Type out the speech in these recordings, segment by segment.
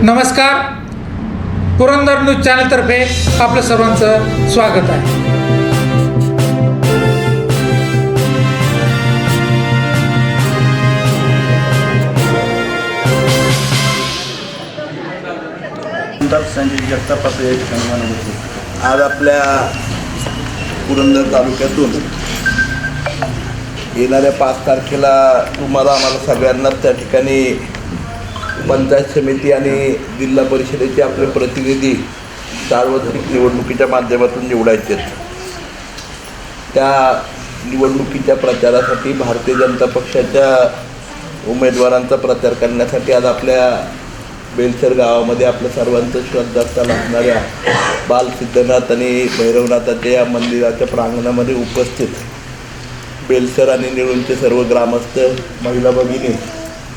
नमस्कार, पुरंदर न्यूज चॅनलतर्फे आपलं सर्वांचं स्वागत आहे. संजय जगताप आज आपल्या पुरंदर तालुक्यातून येणाऱ्या 5 तारखेला आम्हाला सगळ्यांना त्या ठिकाणी पंचायत समिती आणि जिल्हा परिषदेचे आपले प्रतिनिधी सार्वत्रिक निवडणुकीच्या माध्यमातून निवडायचे. त्या निवडणुकीच्या प्रचारासाठी भारतीय जनता पक्षाच्या उमेदवारांचा प्रचार करण्यासाठी आज आपल्या बेलसर गावामध्ये आपल्या सर्वांचं श्रद्धास्थान असणाऱ्या बालसिद्धनाथ आणि भैरवनाथाच्या या मंदिराच्या प्रांगणामध्ये उपस्थित बेलसर आणि निळूंचे सर्व ग्रामस्थ, महिला भगिनी,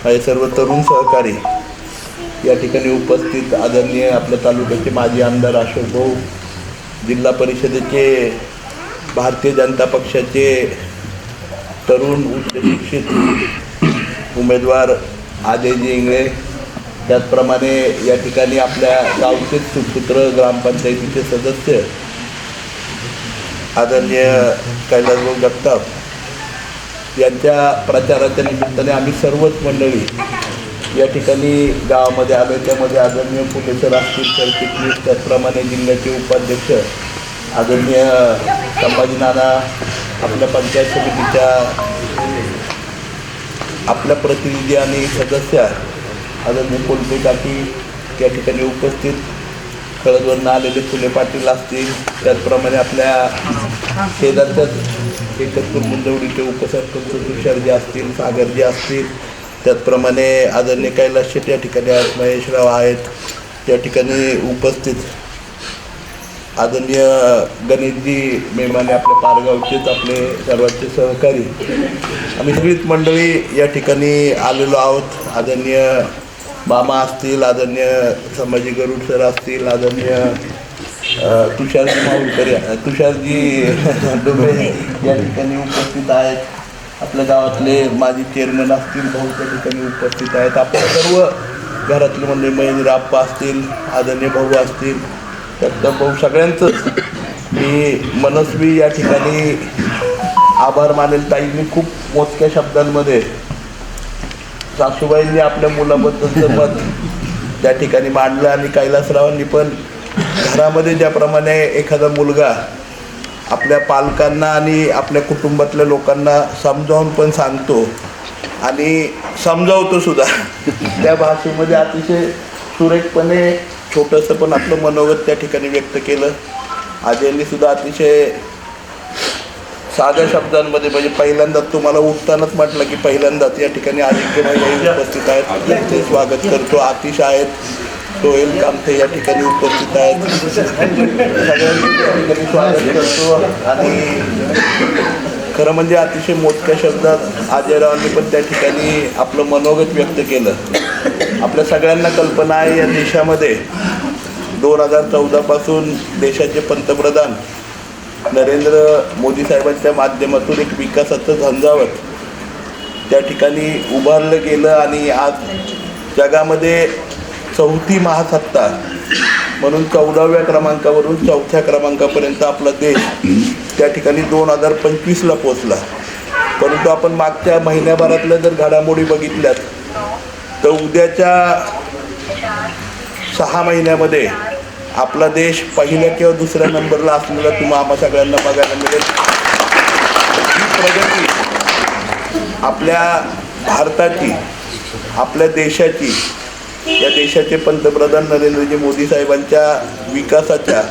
काही सर्व तरुण सहकारी या ठिकाणी उपस्थित आदरणीय आपल्या तालुक्याचे माजी आमदार अशोक भाऊ, जिल्हा परिषदेचे भारतीय जनता पक्षाचे तरुण उच्च शिक्षित उमेदवार अजयजी इंगळे, त्याचप्रमाणे या ठिकाणी आपल्या गावचे सुपुत्र ग्रामपंचायतीचे सदस्य आदरणीय कैलासभाऊ जगताप यांच्या प्रचाराच्या निमित्ताने आम्ही सर्वच मंडळी या ठिकाणी गावामध्ये आलो. त्यामध्ये आदरणीय फुले सर असतील, सरचिटणीस, त्याचप्रमाणे जिल्ह्याचे उपाध्यक्ष आदरणीय संभाजी नाना, आपल्या पंचायत समितीच्या आपल्या प्रतिनिधी आणि सदस्य आदरणीय कोलपे काकी या ठिकाणी उपस्थित, कळदवरनं आलेले फुले पाटील असतील, त्याचप्रमाणे आपल्या शेजारच्याच एकतपूर मुंदवडीचे उपसरपंच तुषारजी असतील, सागरजी असतील, त्याचप्रमाणे आदरणीय कैलास शेट्टी या ठिकाणी आहेत, महेशराव आहेत या ठिकाणी उपस्थित, आदरणीय गणेशजी मेमाने आपल्या पारगावचेच आपले सर्वांचे सहकारी, आम्ही सगळीच मंडळी या ठिकाणी आलेलो आहोत. आदरणीय मामा असतील, आदरणीय संभाजी गरुड सर असतील, आदरणीय तुषारजी माऊलकर, तुषारजी डोबे या ठिकाणी उपस्थित आहेत. आपल्या गावातले माजी चेअरमन असतील, भाऊ त्या ठिकाणी उपस्थित आहेत. आपल्या सर्व घरातले मंडळी, महेंद्र आप्पा असतील, आदरणीय भाऊ असतील, त्यात भाऊ सगळ्यांचंच मी मनस्वी या ठिकाणी आभार मानेल. ताईंनी खूप मोजक्या शब्दांमध्ये सासूबाईंनी आपल्या मुलाबद्दलचं मत त्या ठिकाणी मांडलं आणि कैलासरावांनी पण घरामध्ये ज्याप्रमाणे एखादा मुलगा आपल्या पालकांना आणि आपल्या कुटुंबातल्या लोकांना समजावून पण सांगतो आणि समजावतो सुद्धा, त्या भाषेमध्ये अतिशय सुरेखपणे छोटंसं पण आपलं मनोगत त्या ठिकाणी व्यक्त केलं. अजयनी सुद्धा अतिशय साध्या शब्दांमध्ये, म्हणजे पहिल्यांदाच तुम्हाला उठतानाच म्हटलं की पहिल्यांदाच या ठिकाणी आदित्य भाई उपस्थित आहेत, त्यांचे स्वागत करतो. आतिश आहेत, सोहेल कामथे या ठिकाणी उपस्थित आहेत, सगळ्यांचे त्या ठिकाणी स्वागत करतो. आणि खरं म्हणजे अतिशय मोजक्या शब्दात अजयरावांनी पण त्या ठिकाणी आपलं मनोगत व्यक्त केलं. आपल्या सगळ्यांना कल्पना आहे, या देशामध्ये 2014 पासून देशाचे पंतप्रधान नरेंद्र मोदी साहेबांच्या माध्यमातून एक विकासाचं झंझावत त्या ठिकाणी उभारलं गेलं आणि आज जगामध्ये 4थी महासत्ता म्हणून 14व्या क्रमांकावरून 4थ्या क्रमांकापर्यंत आपला देश त्या ठिकाणी 2025ला पोचला. परंतु आपण मागच्या महिन्याभरातल्या जर घडामोडी बघितल्यात तर उद्याच्या 6 महिन्यामध्ये आपला देश पहिल्या किंवा दुसऱ्या नंबरला असलेला तुम्हाला आम्हा सगळ्यांना बघायला मिळेल. ही प्रगती आपल्या भारताची, आपल्या देशाची, या देशाचे पंतप्रधान नरेंद्रजी मोदी साहेबांच्या विकासाच्या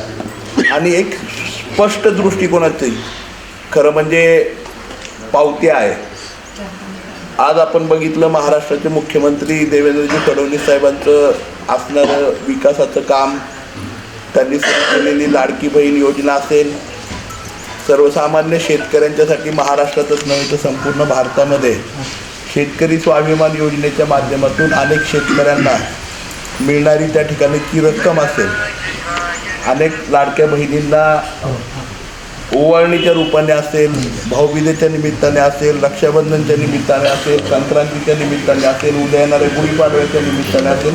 आणि एक स्पष्ट दृष्टिकोनाची खरं म्हणजे पावती आहे. आज आपण बघितलं महाराष्ट्राचे मुख्यमंत्री देवेंद्रजी फडणवीस साहेबांचं असणारं विकासाचं काम, त्यांनी सुरू केलेली लाडकी बहीण योजना असेल, सर्वसामान्य शेतकऱ्यांच्यासाठी महाराष्ट्रातच नव्हे तर संपूर्ण भारतामध्ये शेतकरी स्वाभिमान योजनेच्या माध्यमातून अनेक शेतकऱ्यांना मिळणारी त्या ठिकाणची रक्कम असेल, अनेक लाडक्या बहिणींना ओवाळणीच्या रूपाने असेल, भाऊबीजेच्या निमित्ताने असेल, रक्षाबंधनच्या निमित्ताने असेल, संक्रांतीच्या निमित्ताने असेल, उद्या येणाऱ्या गुढीपाडव्याच्या निमित्ताने असेल,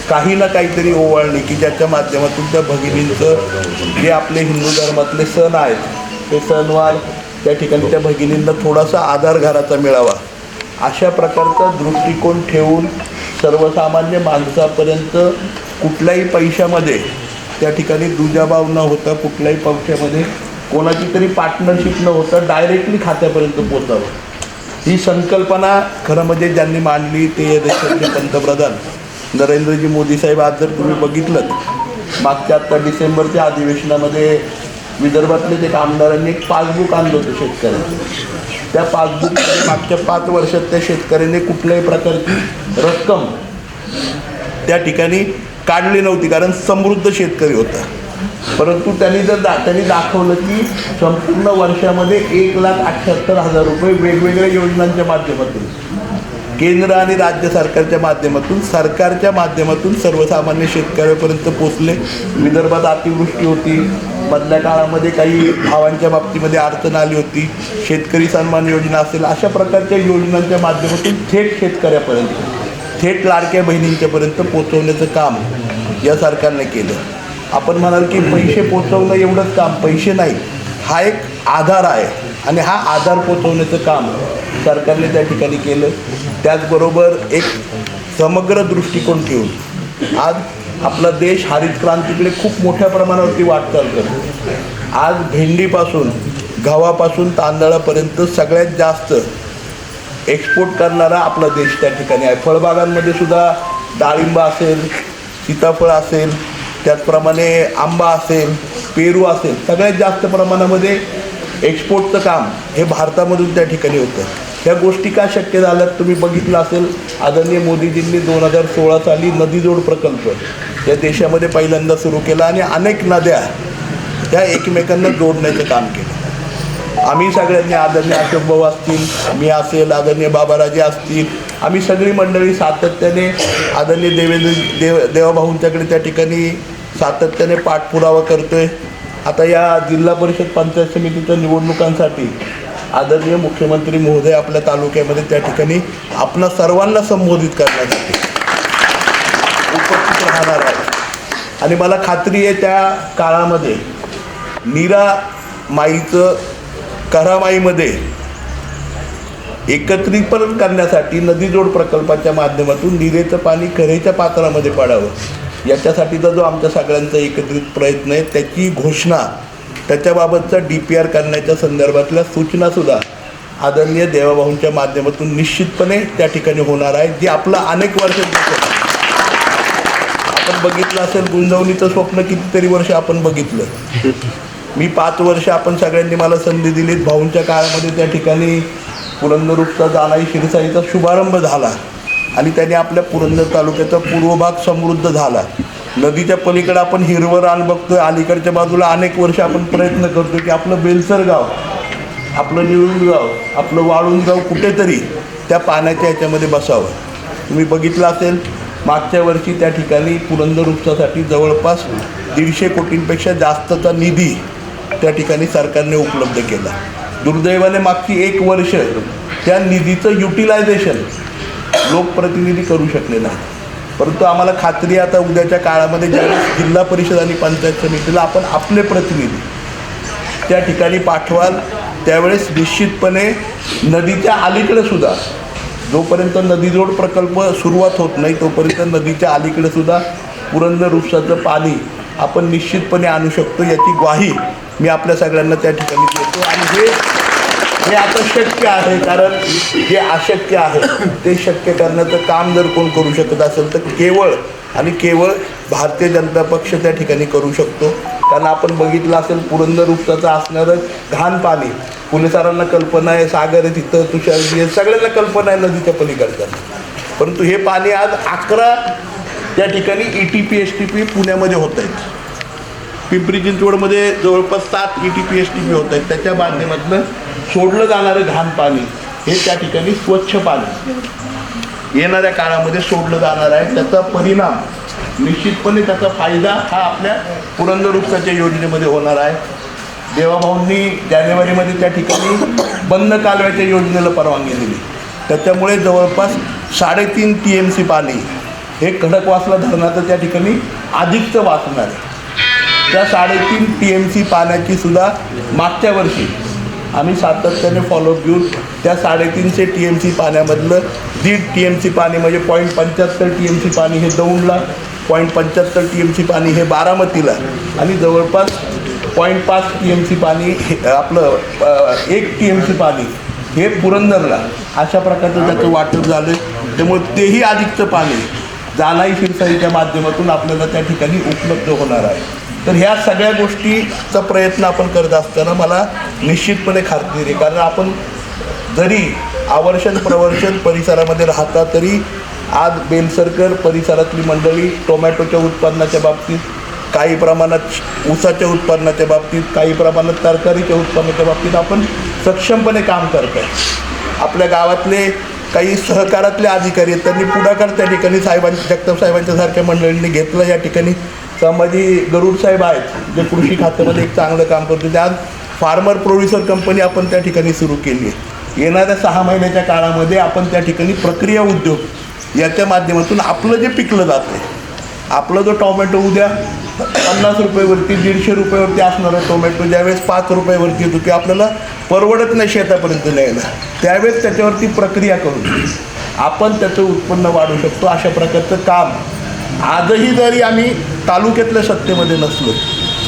काही ना काहीतरी ओवाळणी की ज्याच्या माध्यमातून त्या भगिनींचं जे आपले हिंदू धर्मातले सण आहेत ते सणवार त्या ठिकाणी त्या भगिनींना थोडासा आधार घराचा मिळावा, अशा प्रकारचा दृष्टिकोन ठेवून सर्वसामान्य माणसापर्यंत कुठल्याही पैशामध्ये त्या ठिकाणी दुजाभाव न होता, कुठल्याही पक्षामध्ये कोणाची तरी पार्टनरशिप न होता डायरेक्टली खात्यापर्यंत पोचावं, ही संकल्पना खरं म्हणजे ज्यांनी मांडली ते या देशाचे पंतप्रधान नरेंद्रजी मोदी साहेब. आज जर तुम्ही बघितलं मागच्या आत्ता डिसेंबरच्या अधिवेशनामध्ये विदर्भातले एक आमदारांनी एक पासबुक आणलं होतं शेतकऱ्यांचं. त्या पासबुकमध्ये मागच्या 5 वर्षात त्या शेतकऱ्याने कुठल्याही प्रकारची रक्कम त्या ठिकाणी काढली नव्हती, कारण समृद्ध शेतकरी होता. परंतु त्यांनी दाखवलं की संपूर्ण वर्षामध्ये 1,78,000 रुपये वेगवेगळ्या योजनांच्या माध्यमातून, केंद्र आणि राज्य सरकारच्या माध्यमातून, सरकारच्या माध्यमातून सर्वसामान्य शेतकऱ्यापर्यंत पोचले. विदर्भात अतिवृष्टी होती, मधल्या काळामध्ये काही भावांच्या बाबतीमध्ये अडचण आली होती, शेतकरी सन्मान योजना असेल, अशा प्रकारच्या योजनांच्या माध्यमातून थेट शेतकऱ्यापर्यंत, थेट लाडक्या बहिणींच्यापर्यंत पोचवण्याचं काम या सरकारने केलं. आपण म्हणाल की पैसे पोचवणं एवढंच काम, पैसे नाही, हा एक आधार आहे आणि हा आधार पोचवण्याचं काम सरकारने त्या ठिकाणी केलं. त्याचबरोबर एक समग्र दृष्टिकोन ठेवून आज आपला देश हरित क्रांतीकडे खूप मोठ्या प्रमाणावरती वाटचाल करतो. आज भेंडीपासून, गव्हापासून तांदळापर्यंत सगळ्यात जास्त एक्सपोर्ट करणारा आपला देश त्या ठिकाणी आहे. फळबागांमध्ये सुद्धा डाळिंब असेल, सीताफळ असेल, त्याचप्रमाणे आंबा असेल, पेरू असेल, सगळ्यात जास्त प्रमाणामध्ये एक्सपोर्टचं काम हे भारतामधून त्या ठिकाणी होतं. ह्या गोष्टी का शक्य झाल्यात तुम्ही बघितलं असेल. आदरणीय मोदीजींनी 2016 साली नदीजोड प्रकल्प या देशामध्ये पहिल्यांदा सुरू केला आणि अनेक नद्या त्या एकमेकांना जोडण्याचं काम केलं. आम्ही सगळ्यांनी, आदरणीय अशोक भाऊ असतील, मी असेल, आदरणीय बाबाराजे असतील, आम्ही सगळी मंडळी सातत्याने आदरणीय देवाभाऊंच्याकडे त्या ठिकाणी सातत्याने पाठपुरावा करतो आहे. आता या जिल्हा परिषद पंचायत समितीच्या निवडणुकांसाठी आदरणीय मुख्यमंत्री महोदय आपल्या तालुक्यामध्ये त्या ठिकाणी आपणा सर्वांना संबोधित करण्यासाठी उपस्थित राहणार आहे. आणि मला खात्री आहे त्या काळामध्ये नीरा माईचं करामाईमध्ये एकत्रीकरण करण्यासाठी नदीजोड प्रकल्पाच्या माध्यमातून नीरेचं पाणी कऱ्हेच्या पात्रामध्ये पडावं, याच्यासाठीचा जो आमच्या सगळ्यांचा एकत्रित प्रयत्न आहे त्याची घोषणा, त्याच्याबाबतचा DPR करण्याच्या संदर्भातल्या सूचनासुद्धा आदरणीय देवाभाऊंच्या माध्यमातून निश्चितपणे त्या ठिकाणी होणार आहे. जे आपलं अनेक वर्ष आपण बघितलं असेल, गुंजवणीचं स्वप्न कितीतरी वर्ष आपण बघितलं. मी 5 वर्ष आपण सगळ्यांनी मला संधी दिलीत. भाऊंच्या काळामध्ये त्या ठिकाणी पुरंदर उपसा जानाई शिरसाईचा शुभारंभ झाला आणि त्याने आपल्या पुरंदर तालुक्याचा पूर्व भाग समृद्ध झाला. नदीच्या पलीकडे आपण हिरवं रान बघतोय, अलीकडच्या बाजूला अनेक वर्ष आपण प्रयत्न करतो की आपलं बेलसर गाव, आपलं निळूण गाव, आपलं वाळून गाव कुठेतरी त्या पाण्याच्या ह्याच्यामध्ये बसावं. तुम्ही बघितलं असेल मागच्या वर्षी त्या ठिकाणी पुरंदर उपसासाठी जवळपास 150 कोटींपेक्षा जास्तचा निधी त्या ठिकाणी सरकारने उपलब्ध केला. दुर्दैवाने मागची 1 वर्ष त्या निधीचं युटिलायझेशन लोकप्रतिनिधी करू शकले नाही. परंतु आम्हाला खात्री आता उद्याच्या काळामध्ये ज्यावेळेस जिल्हा परिषद आणि पंचायत समितीला आपण आपले प्रतिनिधी त्या ठिकाणी पाठवाल त्यावेळेस निश्चितपणे नदीच्या अलीकडे सुद्धा, जोपर्यंत नदीजोड प्रकल्प सुरुवात होत नाही तोपर्यंत नदीच्या अलीकडे सुद्धा पुरंदर उपसाचं पाणी आपण निश्चितपणे आणू शकतो, याची ग्वाही मी आपल्या सगळ्यांना त्या ठिकाणी देतो. आणि हे आता शक्य आहे, कारण जे अशक्य आहे ते शक्य करण्याचं काम जर कोण करू शकत असेल तर केवळ आणि केवळ भारतीय जनता पक्ष त्या ठिकाणी करू शकतो. कारण आपण बघितलं असेल पुरंदर उपसाचं असणारं घाण पाणी, पुणेकरांना कल्पना आहे सागर आहे तिथं, तुषारजी आहे, सगळ्यांना कल्पना आहे नदीच्या पलीकडचं. परंतु हे पाणी आज 11 त्या ठिकाणी ETP STP पुण्यामध्ये होत आहेत. पिंपरी चिंचवडमध्ये जवळपास 7 ETP STP होत आहेत. त्याच्या माध्यमातून सोडलं जाणारं घाण पाणी हे त्या ठिकाणी स्वच्छ पाणी येणाऱ्या काळामध्ये सोडलं जाणार आहे. त्याचा परिणाम निश्चितपणे, त्याचा फायदा हा आपल्या पुरंदर उपसाच्या योजनेमध्ये होणार आहे. देवाभाऊंनी जानेवारीमध्ये त्या ठिकाणी बंद कालव्याच्या योजनेला परवानगी दिली. त्याच्यामुळे जवळपास 3.5 TMC पाणी हे खडकवासला धरणाचं त्या ठिकाणी अधिकचं वाचणार आहे. त्या 3.5 TMC पाण्याची सुद्धा मागच्या वर्षी आम्ही सातत्याने फॉलोअप घेऊन त्या 350 TMC पाण्यामधलं 1.5 TMC पाणी म्हणजे 0.75 TMC पाणी हे दौंडला, 0.75 TMC पाणी हे बारामतीला आणि जवळपास 0.5 TMC पाणी हे आपलं 1 TMC पाणी हे पुरंदरला अशा प्रकारचं त्याचं वाटप झालं. त्यामुळे तेही अधिकचं पाणी जानाई शिरसाईच्या माध्यमातून आपल्याला त्या ठिकाणी उपलब्ध होणार आहे. तर ह्या सगळ्या गोष्टीचा प्रयत्न आपण करत असताना मला निश्चितपणे खात्री आहे, कारण आपण जरी आवर्षण प्रवर्षण परिसरामध्ये राहता तरी आज बेलसरकर परिसरातली मंडळी टोमॅटोच्या उत्पादनाच्या बाबतीत, काही प्रमाणात ऊसाच्या उत्पादनाच्या बाबतीत, काही प्रमाणात तरकारीच्या उत्पादनाच्या बाबतीत आपण सक्षमपणे काम करत आहे. आपल्या गावातले काही सहकारातले अधिकारी आहेत, त्यांनी पुढाकार त्या ठिकाणी जगताप साहेबांच्या सारख्या मंडळींनी घेतलं. या ठिकाणी संभाजी गरुड साहेब आहेत जे कृषी खात्यामध्ये एक चांगलं काम करतो. आज फार्मर प्रोड्युसर कंपनी आपण त्या ठिकाणी सुरू केली आहे. येणाऱ्या 6 महिन्याच्या काळामध्ये आपण त्या ठिकाणी प्रक्रिया उद्योग याच्या माध्यमातून आपलं जे पिकलं जातं आहे, आपलं जो टोमॅटो उद्या 50 रुपयेवरती 150 रुपयेवरती असणारा टोमॅटो ज्यावेळेस 5 रुपयेवरती येतो की आपल्याला परवडत नाही शेतापर्यंत न्यायला, त्यावेळेस त्याच्यावरती प्रक्रिया करून आपण त्याचं उत्पन्न वाढवू शकतो. अशा प्रकारचं काम आजही जरी आम्ही तालुक्यातल्या सत्तेमध्ये नसलो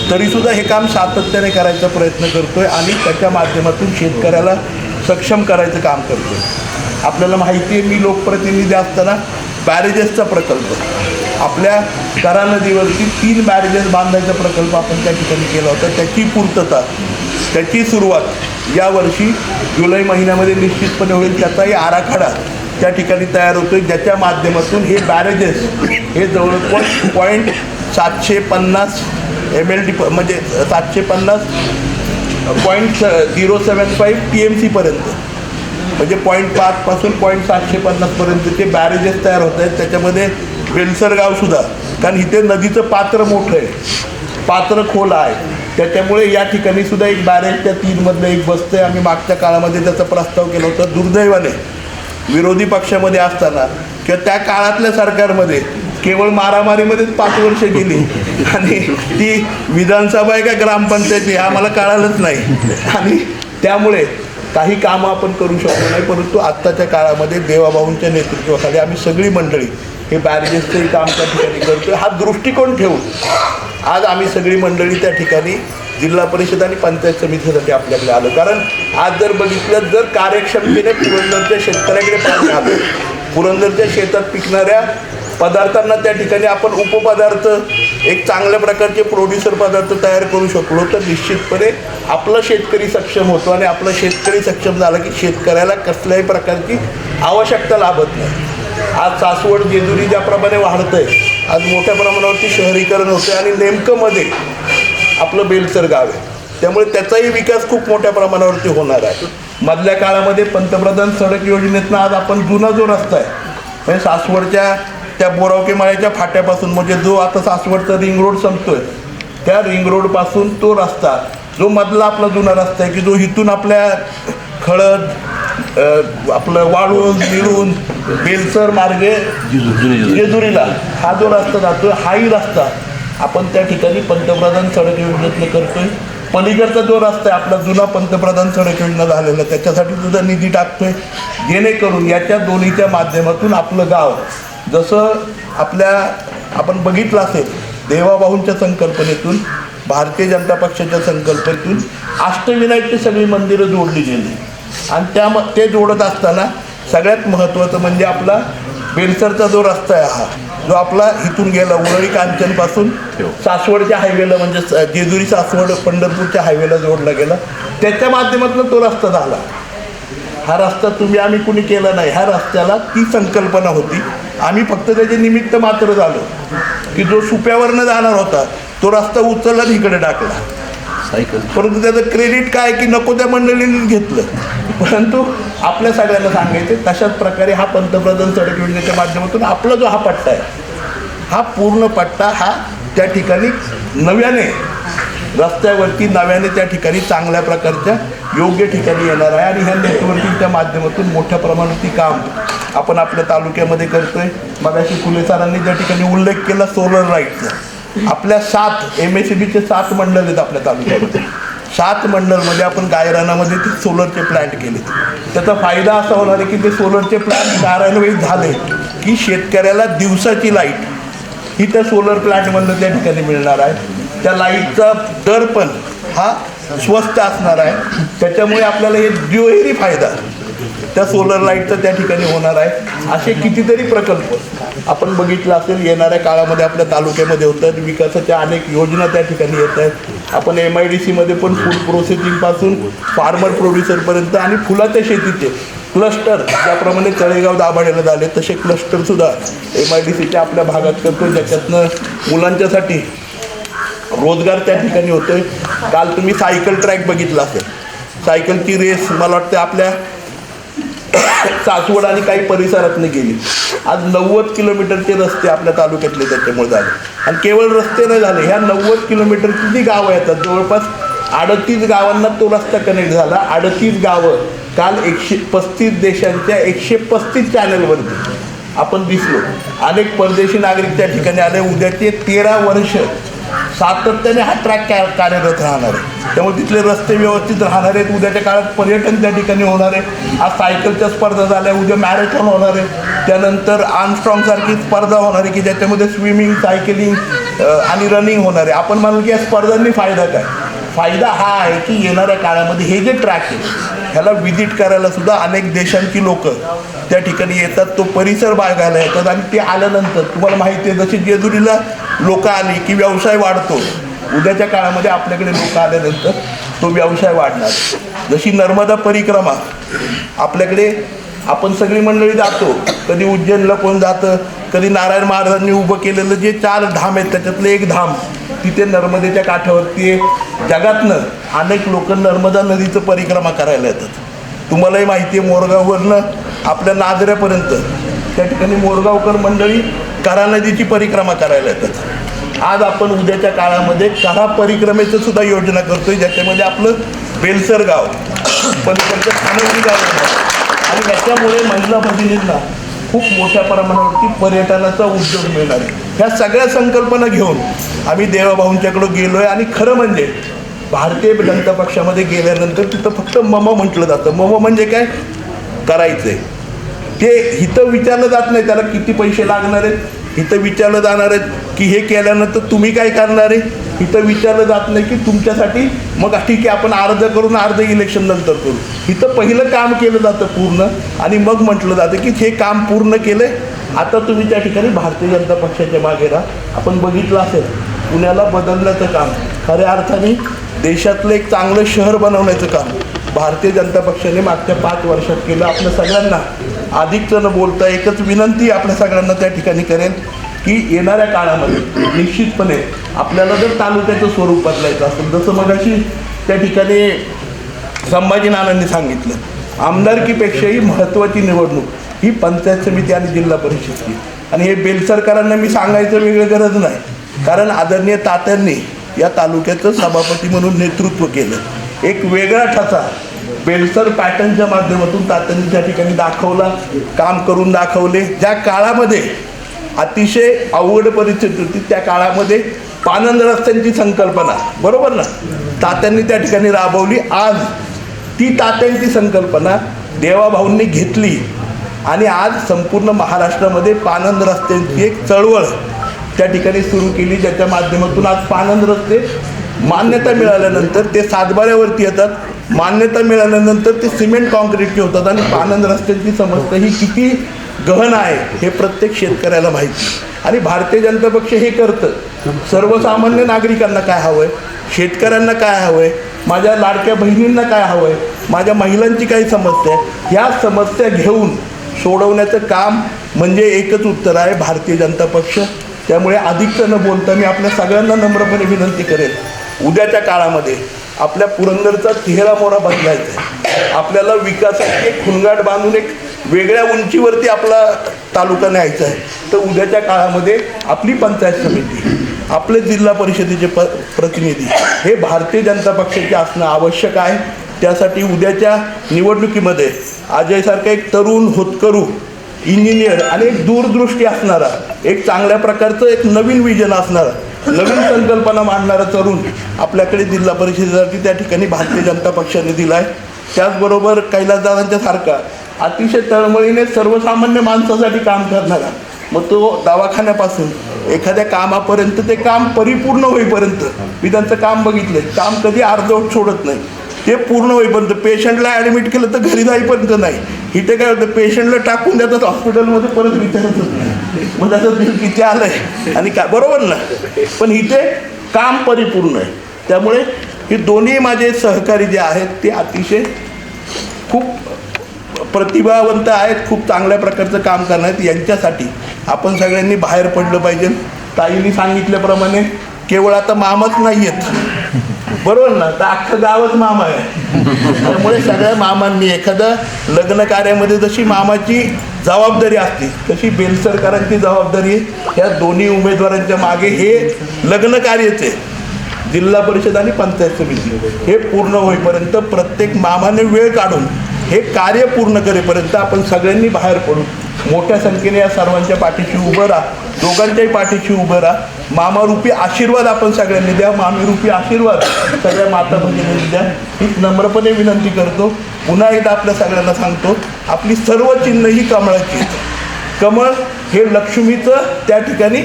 तरीसुद्धा हे काम सातत्याने करायचा प्रयत्न करतो आहे आणि त्याच्या माध्यमातून शेतकऱ्याला सक्षम करायचं काम करतो आहे. आपल्याला माहिती आहे, मी लोकप्रतिनिधी असताना बॅरेजेसचा प्रकल्प आपल्या करा नदीवरती 3 बॅरेजेस बांधायचा प्रकल्प आपण त्या ठिकाणी केला होता. त्याची पूर्तता, त्याची सुरुवात यावर्षी जुलै महिन्यामध्ये निश्चितपणे होईल. त्याचाही आराखडा त्या ठिकाणी तयार होतो आहे, ज्याच्या माध्यमातून हे बॅरेजेस हे जवळपास 750 MLD म्हणजे 750 0.075 TMCपर्यंत म्हणजे 0.5 पासून 750पर्यंत ते बॅरेजेस तयार होत आहेत. त्याच्यामध्ये बेलसर गावसुद्धा, कारण इथे नदीचं पात्र मोठं आहे, पात्र खोल आहे, त्याच्यामुळे या ठिकाणी सुद्धा एक बॅरेज त्या 3मधलं एक बसतं आहे. आम्ही मागच्या काळामध्ये त्याचा प्रस्ताव केला होता. दुर्दैवाने विरोधी पक्षामध्ये असताना किंवा त्या काळातल्या सरकारमध्ये केवळ मारामारीमध्येच 5 वर्ष गेली आणि ती विधानसभा आहे का ग्रामपंचायत हे आम्हाला कळालंच नाही आणि त्यामुळे काही कामं आपण करू शकलो नाही. परंतु आत्ताच्या काळामध्ये देवाभाऊंच्या नेतृत्वाखाली आम्ही सगळी मंडळी हे बॅरेजेसचंही काम त्या ठिकाणी करतो. हा दृष्टिकोन ठेवून आज आम्ही सगळी मंडळी त्या ठिकाणी जिल्हा परिषद आणि पंचायत समितीसाठी आपल्याकडे आलो. कारण आज जर बघितलं, जर कार्यक्षमतेने पुरंदरच्या शेतकऱ्याकडे पाणी आलं, पुरंदरच्या शेतात पिकणाऱ्या पदार्थांना त्या ठिकाणी आपण उपपदार्थ एक चांगल्या प्रकारचे प्रोड्युसर पदार्थ तयार करू शकलो तर निश्चितपणे आपला शेतकरी सक्षम होतो आणि आपला शेतकरी सक्षम झाला की शेतकऱ्याला कसल्याही प्रकारची आवश्यकता लागत नाही. आज सासवड जेजुरी ज्याप्रमाणे वाढतं आहे, आज मोठ्या प्रमाणावरती शहरीकरण होतं आहे आणि नेमकं मध्ये आपलं बेलसर गाव आहे, त्यामुळे त्याचाही विकास खूप मोठ्या प्रमाणावरती होणार आहे. मधल्या काळामध्ये पंतप्रधान सडक योजनेतनं आज आपण जुना जो रस्ता आहे म्हणजे सासवडच्या त्या बोरावके माळ्याच्या फाट्यापासून म्हणजे जो आता सासवडचा रिंग रोड संपतोय त्या रिंग रोडपासून तो रस्ता जो मधला आपला जुना रस्ता आहे की जो इथून आपल्या खळद आपलं वाळून निळून बेलसर मार्गे जेजुरीला हा जो रस्ता जातो हाही रस्ता आपण त्या ठिकाणी पंतप्रधान सडक योजनेतनं करतोय. पलीकडचा जो रस्ता आहे आपला जुना पंतप्रधान सडक योजना झालेला त्याच्यासाठी सुद्धा निधी टाकतोय, जेणेकरून याच्या दोन्हीच्या माध्यमातून आपलं गाव जसं आपण बघितलं असेल देवाभाऊंच्या संकल्पनेतून, भारतीय जनता पक्षाच्या संकल्पनेतून अष्टविनायकची सगळी मंदिरं जोडली गेली आणि ते जोडत असताना सगळ्यात महत्त्वाचं म्हणजे आपला बेलसरचा जो रस्ता आहे हा जो आपला इथून गेला उरळी कांचनपासून सासवडच्या हायवेला म्हणजे जेजुरी सासवड पंढरपूरच्या हायवेला जोडला गेला, त्याच्या माध्यमातून तो रस्ता झाला. हा रस्ता आम्ही कुणी केला नाही, ह्या रस्त्याला ती संकल्पना होती, आम्ही फक्त त्याचे निमित्त मात्र झालो की जो सुप्यावरनं जाणार होता तो रस्ता उचलला आणि इकडे टाकला. परंतु त्याचं क्रेडिट काय की नको त्या मंडळींनी घेतलं. परंतु आपल्या सगळ्यांना सांगायचं तशाच प्रकारे हा पंतप्रधान सडक योजनेच्या माध्यमातून आपला जो हा पट्टा आहे हा पूर्ण पट्टा हा त्या ठिकाणी नव्याने रस्त्यावरती नव्याने त्या ठिकाणी चांगल्या प्रकारच्या योग्य ठिकाणी येणार आहे आणि ह्या नेटवर्किंगच्या माध्यमातून मोठ्या प्रमाणात काम आपण आपल्या तालुक्यामध्ये करतोय. मगाशी फुले सरांनी ज्या ठिकाणी उल्लेख केला सोलर लाईटचा, आपल्या 7 MSEBचे 7 मंडळ आहेत आपल्या तालुक्यामध्ये. 7 मंडळमध्ये आपण गायरानामध्ये ते सोलरचे प्लॅन्ट केले. त्याचा फायदा असा होणार आहे की ते सोलरचे प्लॅन्ट कार्यान्वित झाले की शेतकऱ्याला दिवसाची लाईट ही त्या सोलर प्लॅन्टमधनं त्या ठिकाणी मिळणार आहे. त्या लाईटचा दर पण हा स्वस्त असणार आहे. त्याच्यामुळे आपल्याला हे दुहेरी फायदा त्या सोलर लाईटचा त्या ठिकाणी होणार आहे. असे कितीतरी प्रकल्प आपण बघितलं असेल येणाऱ्या काळामध्ये आपल्या तालुक्यामध्ये होतात. विकासाच्या अनेक योजना त्या ठिकाणी येत आहेत. आपण MIDCमध्ये पण फूड प्रोसेसिंगपासून फार्मर प्रोड्युसरपर्यंत आणि फुलाच्या शेतीचे क्लस्टर ज्याप्रमाणे तळेगाव दाभाडेला झाले तसे क्लस्टरसुद्धा MIDCच्या आपल्या भागात करतो, ज्याच्यातनं मुलांच्यासाठी रोजगार त्या ठिकाणी होतोय. काल तुम्ही सायकल ट्रॅक बघितला असेल, सायकलची रेस मला वाटतं आपल्या सासवड आणि काही परिसरातनं गेली. आज 90 किलोमीटरचे रस्ते आपल्या तालुक्यातले त्याच्यामुळे झाले. आणि केवळ रस्ते नाही झाले, ह्या 90 किलोमीटरची जी गावं येतात जवळपास 38 गावांना तो रस्ता कनेक्ट झाला. 38 गावं काल 135 देशांच्या 135 चॅनलवरती आपण दिसलो. अनेक परदेशी नागरिक त्या ठिकाणी आले. उद्याचे 13 वर्ष सातत्याने हा ट्रॅक कार्यरत राहणार आहे. त्यामुळे तिथले रस्ते व्यवस्थित राहणार आहेत. उद्याच्या काळात पर्यटन त्या ठिकाणी होणार आहे. आज सायकलच्या स्पर्धा झाल्या, उद्या मॅरेथॉन होणार आहे. त्यानंतर आर्मस्ट्रॉंगसारखी स्पर्धा होणार आहे की ज्याच्यामध्ये स्विमिंग, सायकलिंग आणि रनिंग होणार आहे. आपण म्हणाल की या स्पर्धांनी फायदा काय? फायदा हा आहे की येणाऱ्या काळामध्ये हे जे ट्रॅक आहे ह्याला व्हिजिट करायला सुद्धा अनेक देशांची लोक त्या ठिकाणी येतात. तो परिसर बघायला येतात आणि ते आल्यानंतर तुम्हाला माहिती आहे जशी जेजुरीला लोक आली की व्यवसाय वाढतो, उद्याच्या काळामध्ये आपल्याकडे लोक आल्यानंतर तो व्यवसाय वाढणार. जशी नर्मदा परिक्रमा आपल्याकडे आपण सगळी मंडळी जातो, कधी उज्जैनला कोण जातं, कधी नारायण महाराजांनी उभं केलेलं जे 4 धाम आहेत त्याच्यातलं एक धाम तिथे नर्मदेच्या काठावरती आहे. जगातनं अनेक लोक नर्मदा नदीचं परिक्रमा करायला येतात. तुम्हालाही माहिती आहे मोरगाववरनं आपल्या नाजऱ्यापर्यंत त्या ठिकाणी मोरगावकर मंडळी कऱ्हा नदीची परिक्रमा करायला येतात. आज आपण उद्याच्या काळामध्ये कऱ्हा परिक्रमेचं सुद्धा योजना करतोय, ज्याच्यामध्ये आपलं बेलसर गाव पलीकडचं खानवडी गाव आहे. आणि याच्यामुळे महिला भगिनींना खूप मोठ्या प्रमाणावरती पर्यटनाचा उद्योग मिळणार आहे. ह्या सगळ्या संकल्पना घेऊन आम्ही देवाभाऊंच्याकडं गेलो आहे. आणि खरं म्हणजे भारतीय जनता पक्षामध्ये गेल्यानंतर तिथं फक्त मम म्हटलं जातं. मम म्हणजे काय? करायचं आहे. ते इथं विचारलं जात नाही त्याला किती पैसे लागणार आहेत, इथं विचारलं जाणार आहेत की हे केल्यानंतर तुम्ही काय करणार आहे, इथं विचारलं जात नाही की तुमच्यासाठी मग ठीक आहे आपण अर्ज करून अर्ध इलेक्शन नंतर करू. इथं पहिलं काम केलं जातं पूर्ण आणि मग म्हटलं जातं की हे काम पूर्ण केलं आहे, आता तुम्ही त्या ठिकाणी भारतीय जनता पक्षाच्या मागे राहा. आपण बघितलं असेल पुण्याला बदलण्याचं काम, खऱ्या अर्थाने देशातलं एक चांगलं शहर बनवण्याचं काम भारतीय जनता पक्षाने मागच्या 5 वर्षात केलं. आपल्या सगळ्यांना अधिकचं न बोलता एकच विनंती आपल्या सगळ्यांना त्या ठिकाणी करेन की येणाऱ्या काळामध्ये निश्चितपणे आपल्याला जर तालुक्याचं स्वरूप बदलायचं असेल, जसं मगाशी त्या ठिकाणी संभाजी नानांनी सांगितलं, आमदारकीपेक्षाही महत्त्वाची निवडणूक ही पंचायत समिती आणि जिल्हा परिषदची. आणि हे बेलसरकरांना मी सांगायचं वेगळं गरज नाही, कारण आदरणीय तात्यांनी या तालुक्याचं सभापती म्हणून नेतृत्व केलं. एक वेगळा ठसा बेलसर पॅटर्नच्या माध्यमातून तात्यांनी त्या ठिकाणी दाखवला, काम करून दाखवले. ज्या काळामध्ये अतिशय अवघड परिस्थिती होती त्या काळामध्ये पानंद रस्त्यांची संकल्पना बरोबर ना तात्यांनी त्या ठिकाणी राबवली. आज ती तात्यांची संकल्पना देवाभाऊंनी घेतली आणि आज संपूर्ण महाराष्ट्रामध्ये पानंद रस्त्यांची एक चळवळ त्या ठिकाणी सुरू केली, ज्याच्या माध्यमातून आज पानंद रस्ते मान्यता मिळाल्यानंतर ते सातबाऱ्यावरती येतात, मान्यता मिळाल्यानंतर ते सिमेंट कॉन्क्रीटचे होतात. आणि पानंद रस्त्यांची समस्या ही किती गहन आहे हे प्रत्येक शेतकऱ्याला माहिती. आणि भारतीय जनता पक्ष हे करतं. सर्वसामान्य नागरिकांना काय हवं आहे, शेतकऱ्यांना काय हवं आहे, माझ्या लाडक्या बहिणींना काय हवं आहे, माझ्या महिलांची काही समस्या आहे, ह्या समस्या घेऊन सोडवण्याचं काम म्हणजे एकच उत्तर आहे भारतीय जनता पक्ष. त्यामुळे अधिकचं न बोलता मी आपल्या सगळ्यांना नम्रपणे विनंती करेन, उद्याच्या काळामध्ये आपल्या पुरंदरचा चेहरा मोहरा बदलायचा आहे. आपल्याला विकासाची एक खुणगाट बांधून एक वेगळ्या उंचीवरती आपला तालुका न्यायचा आहे. तर उद्याच्या काळामध्ये आपली पंचायत समिती आपले जिल्हा परिषदेचे प्रतिनिधी हे भारतीय जनता पक्षाचे असणं आवश्यक आहे. त्यासाठी उद्याच्या निवडणुकीमध्ये अजयसारखा एक तरुण होतकरू इंजिनियर आणि एक दूरदृष्टी असणारा, एक चांगल्या प्रकारचं एक नवीन विजन असणारा, नवीन संकल्पना मांडणारा तरुण आपल्याकडे जिल्हा परिषदेसाठी त्या ठिकाणी भारतीय जनता पक्षाने दिला आहे. त्याचबरोबर कैलासदादांच्या सारखा अतिशय तळमळीने सर्वसामान्य माणसासाठी काम करणारा, मग तो दवाखान्यापासून एखाद्या कामापर्यंत ते काम परिपूर्ण होईपर्यंत मी त्यांचं काम बघितलं. काम कधी अर्धवट सोडत नाही, ते पूर्ण होईपर्यंत. पेशंटला ॲडमिट केलं तर घरी जाईपर्यंत नाही. इथे काय होतं, पेशंटला टाकून देतात हॉस्पिटलमध्ये, परत विचारतच नाही मग त्याचं बिल किती आलं आहे आणि काय, बरोबर ना. पण इथे काम परिपूर्ण आहे. त्यामुळे हे दोन्ही माझे सहकारी जे आहेत ते अतिशय खूप प्रतिभावंत आहेत, खूप चांगल्या प्रकारचं काम करणार आहेत. यांच्यासाठी आपण सगळ्यांनी बाहेर पडलं पाहिजे. ताईंनी सांगितल्याप्रमाणे केवळ आता मामाच नाही आहेत, बरोबर ना, तर अख्खं गावच मामा आहे. त्यामुळे सगळ्या मामांनी एखादं लग्न कार्यामध्ये जशी मामाची जबाबदारी असते तशी बेलसरकरांची जबाबदारी ह्या दोन्ही उमेदवारांच्या मागे हे लग्न कार्यचे जिल्हा परिषद आणि पंचायत समिती हे पूर्ण होईपर्यंत प्रत्येक मामाने वेळ काढून हे कार्य पूर्ण करेपर्यंत आपण सगळ्यांनी बाहेर पडू. मोठ्या संख्येने या सर्वांच्या पाठीशी उभं राहा, दोघांच्याही पाठीशी उभं राहा. मामारूपी आशीर्वाद आपण सगळ्यांनी द्या, मामीरूपी आशीर्वाद सगळ्या माता भगिनींनी द्या, हीच नम्रपणे विनंती करतो. पुन्हा एकदा आपल्या सगळ्यांना सांगतो, आपली सर्व चिन्ह ही कमळाची आहेत. कमळ हे लक्ष्मीचं त्या ठिकाणी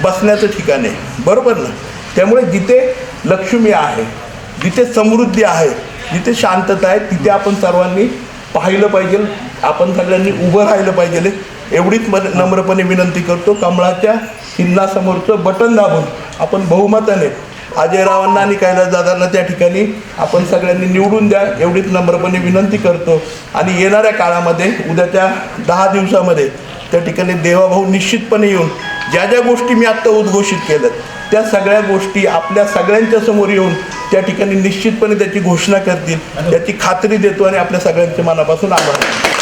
बसण्याचं ठिकाण आहे, बरोबर ना. त्यामुळे जिथे लक्ष्मी आहे, जिथे समृद्धी आहे, जिथे शांतता आहे, तिथे आपण सर्वांनी पाहिलं पाहिजे, आपण सगळ्यांनी उभं राहिलं पाहिजे. एवढीच नम्रपणे विनंती करतो. कमळाच्या चिन्हासमोरचं बटन दाबून आपण बहुमताने अजयरावांना आणि कैलासदादांना त्या ठिकाणी आपण सगळ्यांनी निवडून द्या, एवढीच नम्रपणे विनंती करतो. आणि येणाऱ्या काळामध्ये उद्याच्या 10 दिवसामध्ये त्या ठिकाणी देवाभाऊ निश्चितपणे येऊन ज्या ज्या गोष्टी मी आत्ता उद्घोषित केल्यात त्या सगळ्या गोष्टी आपल्या सगळ्यांच्या समोर येऊन त्या ठिकाणी निश्चितपणे त्याची घोषणा करतील, त्याची खात्री देतो आणि आपल्या सगळ्यांच्या मनापासून आभार.